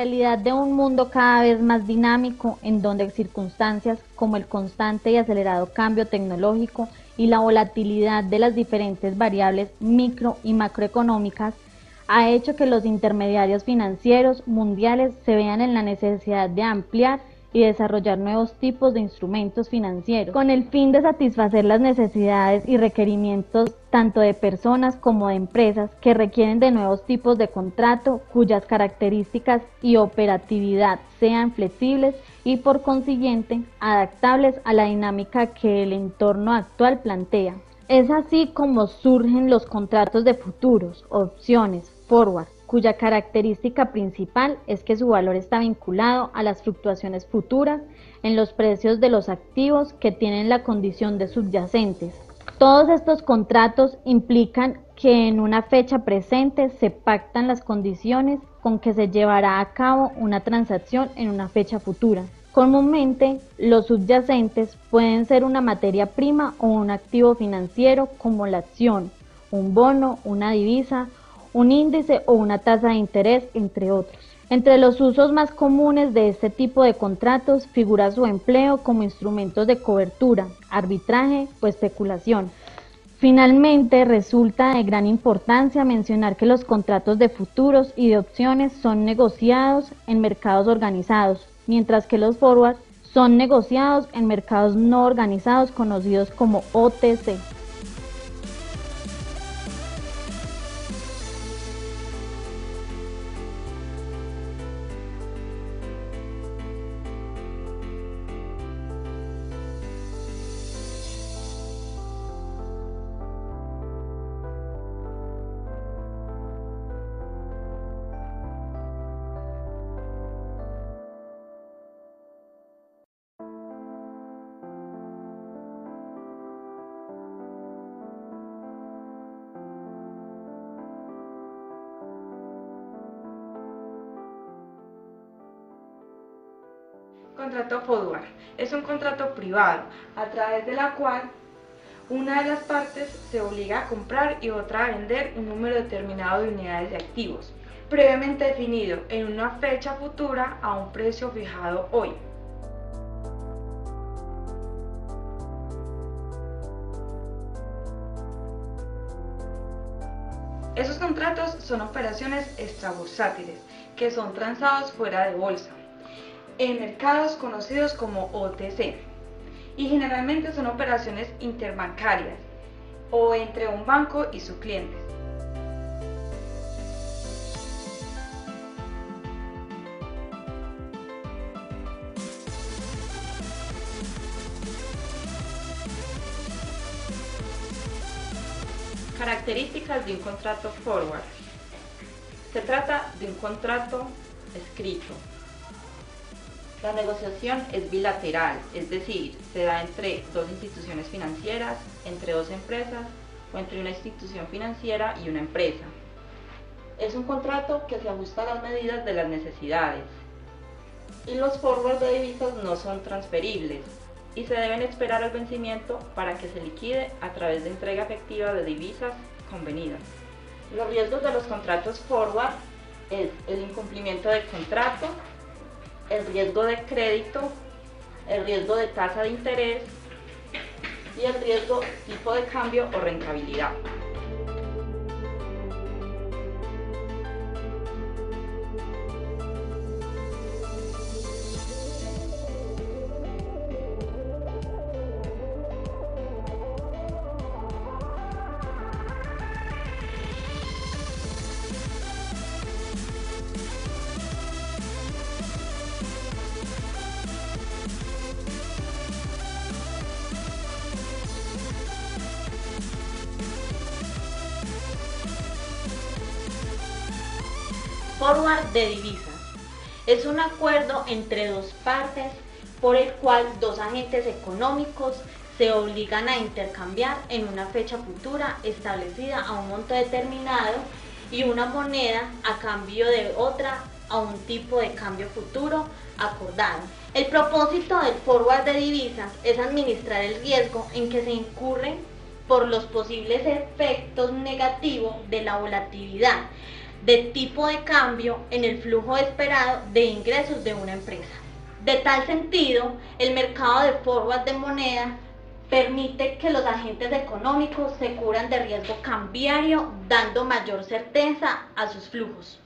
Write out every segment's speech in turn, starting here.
realidad de un mundo cada vez más dinámico, en donde circunstancias como el constante y acelerado cambio tecnológico y la volatilidad de las diferentes variables micro y macroeconómicas ha hecho que los intermediarios financieros mundiales se vean en la necesidad de ampliar y desarrollar nuevos tipos de instrumentos financieros, con el fin de satisfacer las necesidades y requerimientos tanto de personas como de empresas que requieren de nuevos tipos de contrato cuyas características y operatividad sean flexibles y por consiguiente adaptables a la dinámica que el entorno actual plantea. Es así como surgen los contratos de futuros, opciones, forward, cuya característica principal es que su valor está vinculado a las fluctuaciones futuras en los precios de los activos que tienen la condición de subyacentes. Todos estos contratos implican que en una fecha presente se pactan las condiciones con que se llevará a cabo una transacción en una fecha futura. Comúnmente, los subyacentes pueden ser una materia prima o un activo financiero como la acción, un bono, una divisa, un índice o una tasa de interés, entre otros. Entre los usos más comunes de este tipo de contratos figura su empleo como instrumentos de cobertura, arbitraje o especulación. Finalmente, resulta de gran importancia mencionar que los contratos de futuros y de opciones son negociados en mercados organizados, mientras que los forward son negociados en mercados no organizados conocidos como OTC. Contrato forward es un contrato privado a través de la cual una de las partes se obliga a comprar y otra a vender un número determinado de unidades de activos, previamente definido en una fecha futura a un precio fijado hoy. Esos contratos son operaciones extrabursátiles que son transados fuera de bolsa, en mercados conocidos como OTC, y generalmente son operaciones interbancarias o entre un banco y sus clientes. Características de un contrato forward. Se trata de un contrato escrito. La negociación es bilateral, es decir, se da entre dos instituciones financieras, entre dos empresas o entre una institución financiera y una empresa. Es un contrato que se ajusta a las medidas de las necesidades. Y los forwards de divisas no son transferibles y se deben esperar al vencimiento para que se liquide a través de entrega efectiva de divisas convenidas. Los riesgos de los contratos forward es el incumplimiento del contrato, el riesgo de crédito, el riesgo de tasa de interés y el riesgo tipo de cambio o rentabilidad. Forward de divisas. Es un acuerdo entre dos partes por el cual dos agentes económicos se obligan a intercambiar en una fecha futura establecida a un monto determinado y una moneda a cambio de otra a un tipo de cambio futuro acordado. El propósito del forward de divisas es administrar el riesgo en que se incurren por los posibles efectos negativos de la volatilidad de tipo de cambio en el flujo esperado de ingresos de una empresa. De tal sentido, el mercado de forward de moneda permite que los agentes económicos se cubran de riesgo cambiario, dando mayor certeza a sus flujos.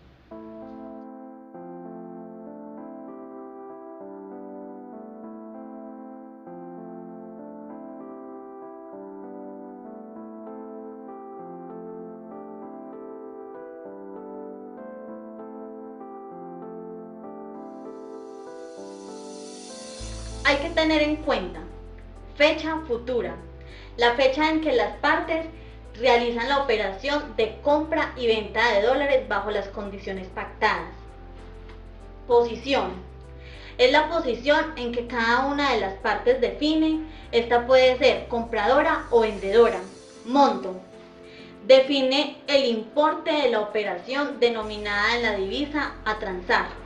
Hay que tener en cuenta fecha futura, la fecha en que las partes realizan la operación de compra y venta de dólares bajo las condiciones pactadas. Posición. Es la posición en que cada una de las partes define. Esta puede ser compradora o vendedora. Monto. Define el importe de la operación denominada en la divisa a transar.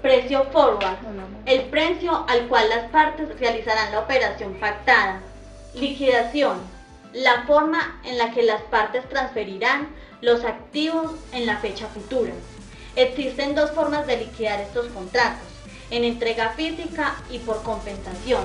Precio forward, el precio al cual las partes realizarán la operación pactada. Liquidación, la forma en la que las partes transferirán los activos en la fecha futura. Existen dos formas de liquidar estos contratos, en entrega física y por compensación.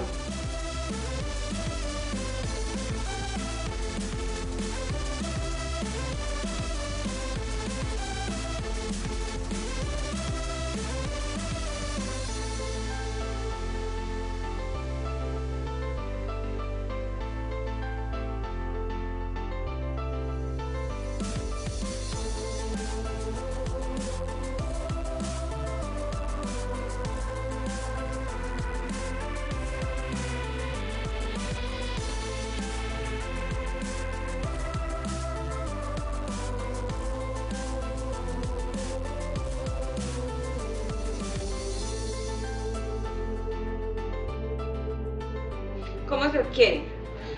¿Cómo se adquiere?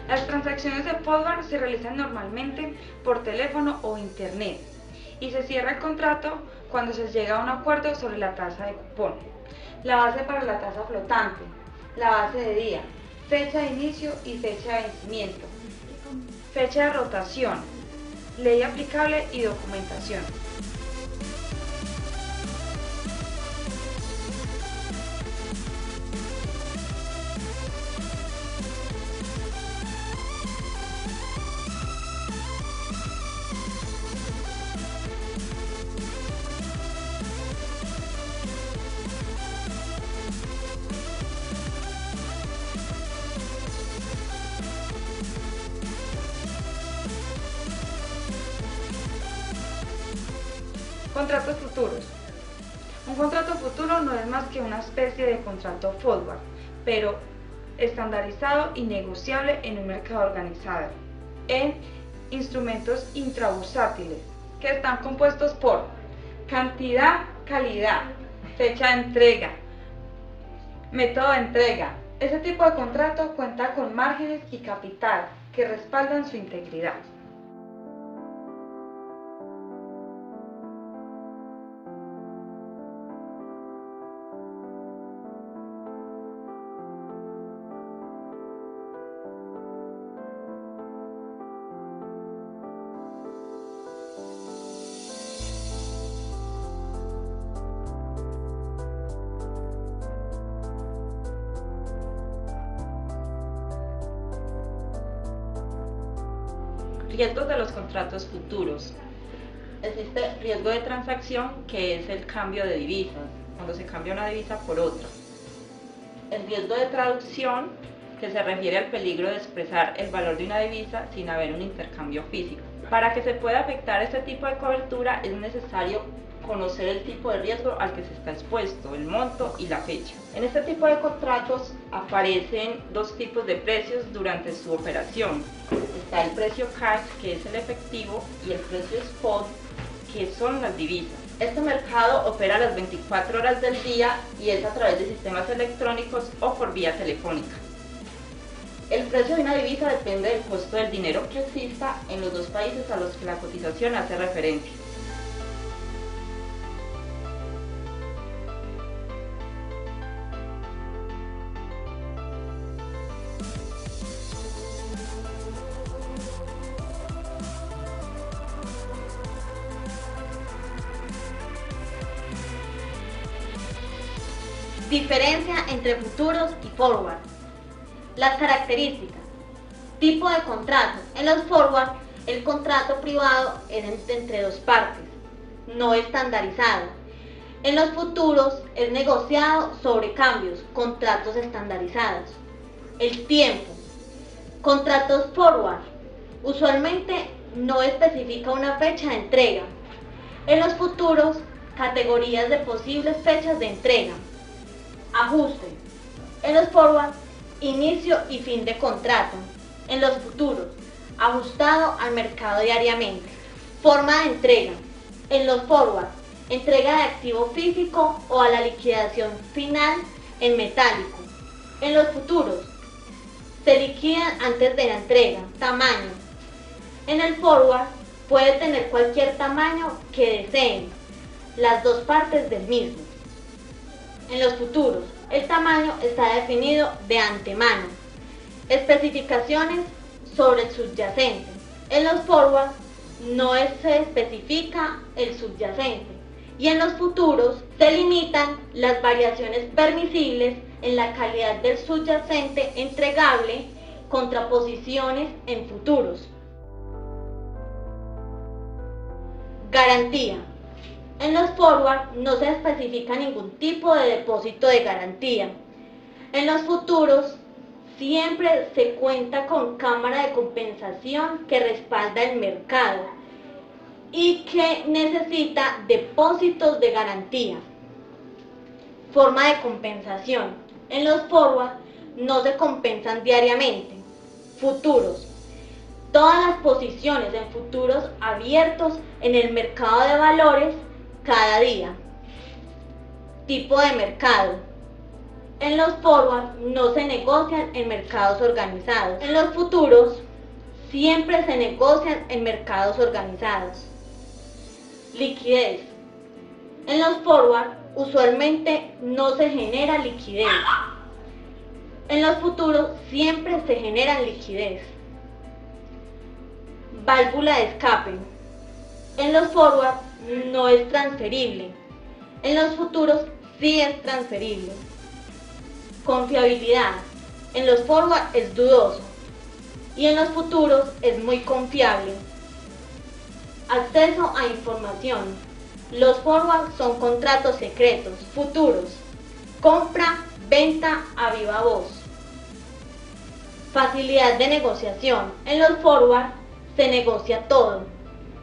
Las transacciones de forward se realizan normalmente por teléfono o internet y se cierra el contrato cuando se llega a un acuerdo sobre la tasa de cupón, la base para la tasa flotante, la base de día, fecha de inicio y fecha de vencimiento, fecha de rotación, ley aplicable y documentación. Contratos futuros. Un contrato futuro no es más que una especie de contrato forward, pero estandarizado y negociable en un mercado organizado, en instrumentos intrabursátiles, que están compuestos por cantidad, calidad, fecha de entrega, método de entrega. Este tipo de contrato cuenta con márgenes y capital que respaldan su integridad. Riesgos de los contratos futuros. Existe riesgo de transacción, que es el cambio de divisas, cuando se cambia una divisa por otra. El riesgo de traducción, que se refiere al peligro de expresar el valor de una divisa sin haber un intercambio físico. Para que se pueda afectar este tipo de cobertura es necesario conocer el tipo de riesgo al que se está expuesto, el monto y la fecha. En este tipo de contratos aparecen dos tipos de precios durante su operación. Está el precio cash, que es el efectivo, y el precio spot, que son las divisas. Este mercado opera las 24 horas del día y es a través de sistemas electrónicos o por vía telefónica. El precio de una divisa depende del costo del dinero que exista en los dos países a los que la cotización hace referencia. Diferencia entre futuros y forward. Las características. Tipo de contrato. En los forward, el contrato privado es entre dos partes, no estandarizado. En los futuros es negociado sobre cambios, contratos estandarizados. El tiempo. Contratos forward. Usualmente no especifica una fecha de entrega. En los futuros, categorías de posibles fechas de entrega. Ajuste. En los forward, inicio y fin de contrato. En los futuros, ajustado al mercado diariamente. Forma de entrega. En los forward, entrega de activo físico o a la liquidación final en metálico. En los futuros, se liquidan antes de la entrega. Tamaño. En el forward, puede tener cualquier tamaño que deseen, las dos partes del mismo. En los futuros, el tamaño está definido de antemano. Especificaciones sobre el subyacente. En los forward no se especifica el subyacente y en los futuros se limitan las variaciones permisibles en la calidad del subyacente entregable, contraposiciones en futuros. Garantía. En los forward no se especifica ningún tipo de depósito de garantía. En los futuros siempre se cuenta con cámara de compensación que respalda el mercado y que necesita depósitos de garantía. Forma de compensación. En los forward no se compensan diariamente. Futuros. Todas las posiciones en futuros abiertos en el mercado de valores cada día. Tipo de mercado. En los forward no se negocian en mercados organizados. En los futuros siempre se negocian en mercados organizados. Liquidez. En los forward usualmente no se genera liquidez. En los futuros siempre se genera liquidez. Válvula de escape. En los forward no es transferible. En los futuros sí es transferible. Confiabilidad. En los forward es dudoso y en los futuros es muy confiable. Acceso a información. Los forward son contratos secretos. Futuros. Compra, venta a viva voz. Facilidad de negociación. En los forward se negocia todo.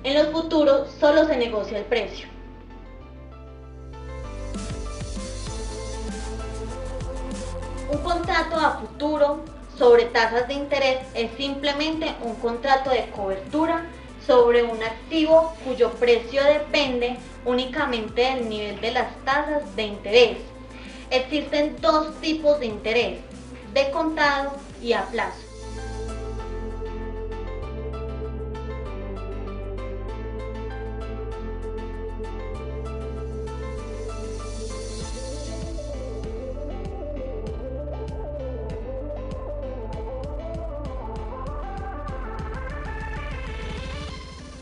En los futuros solo se negocia el precio. Un contrato a futuro sobre tasas de interés es simplemente un contrato de cobertura sobre un activo cuyo precio depende únicamente del nivel de las tasas de interés. Existen dos tipos de interés, de contado y a plazo.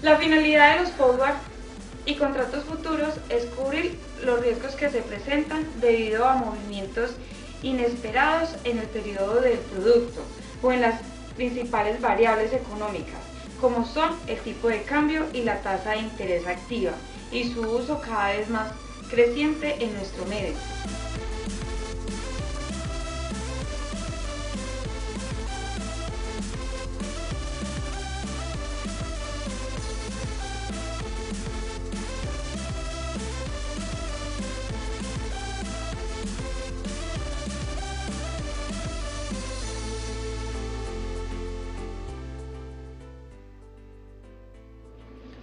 La finalidad de los forward y contratos futuros es cubrir los riesgos que se presentan debido a movimientos inesperados en el periodo del producto o en las principales variables económicas, como son el tipo de cambio y la tasa de interés activa, y su uso cada vez más creciente en nuestro medio.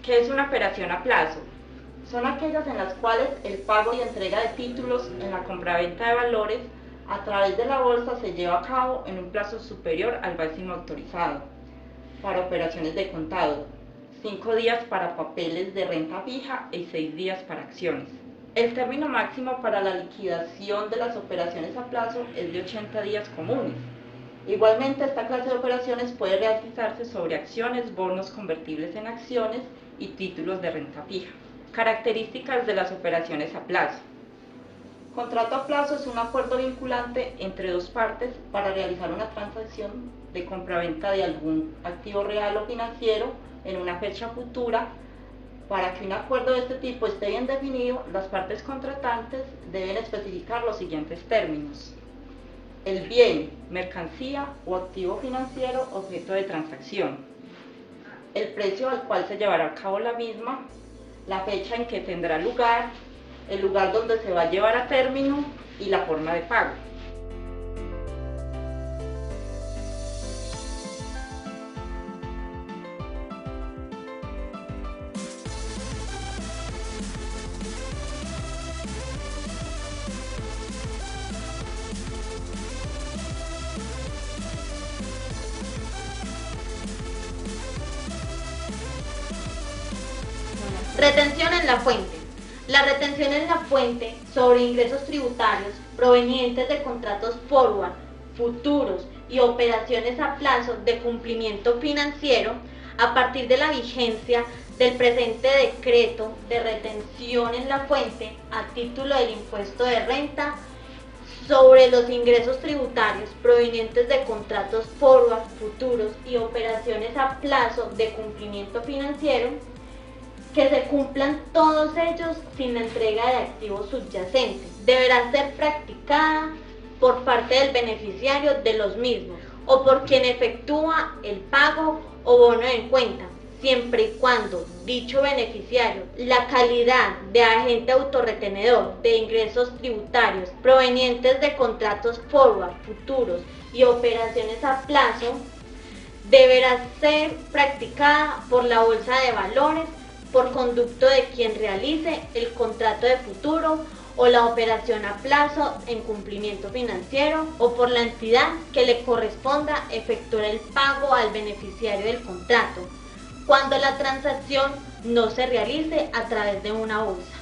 ¿Qué es una operación a plazo? Son aquellas en las cuales el pago y entrega de títulos en la compraventa de valores a través de la bolsa se lleva a cabo en un plazo superior al máximo autorizado. Para operaciones de contado, 5 días para papeles de renta fija y 6 días para acciones. El término máximo para la liquidación de las operaciones a plazo es de 80 días comunes. Igualmente, esta clase de operaciones puede realizarse sobre acciones, bonos convertibles en acciones y títulos de renta fija. Características de las operaciones a plazo. Contrato a plazo es un acuerdo vinculante entre dos partes para realizar una transacción de compraventa de algún activo real o financiero en una fecha futura. Para que un acuerdo de este tipo esté bien definido, las partes contratantes deben especificar los siguientes términos: el bien, mercancía o activo financiero objeto de transacción, el precio al cual se llevará a cabo la misma, la fecha en que tendrá lugar, el lugar donde se va a llevar a término y la forma de pago. Retención en la fuente. La retención en la fuente sobre ingresos tributarios provenientes de contratos forward, futuros y operaciones a plazo de cumplimiento financiero a partir de la vigencia del presente decreto de retención en la fuente a título del impuesto de renta sobre los ingresos tributarios provenientes de contratos forward, futuros y operaciones a plazo de cumplimiento financiero, que se cumplan todos ellos sin la entrega de activos subyacentes. Deberá ser practicada por parte del beneficiario de los mismos o por quien efectúa el pago o bono en cuenta, siempre y cuando dicho beneficiario, la calidad de agente autorretenedor de ingresos tributarios provenientes de contratos forward, futuros y operaciones a plazo, deberá ser practicada por la Bolsa de Valores por conducto de quien realice el contrato de futuro o la operación a plazo en cumplimiento financiero, o por la entidad que le corresponda efectuar el pago al beneficiario del contrato, cuando la transacción no se realice a través de una bolsa.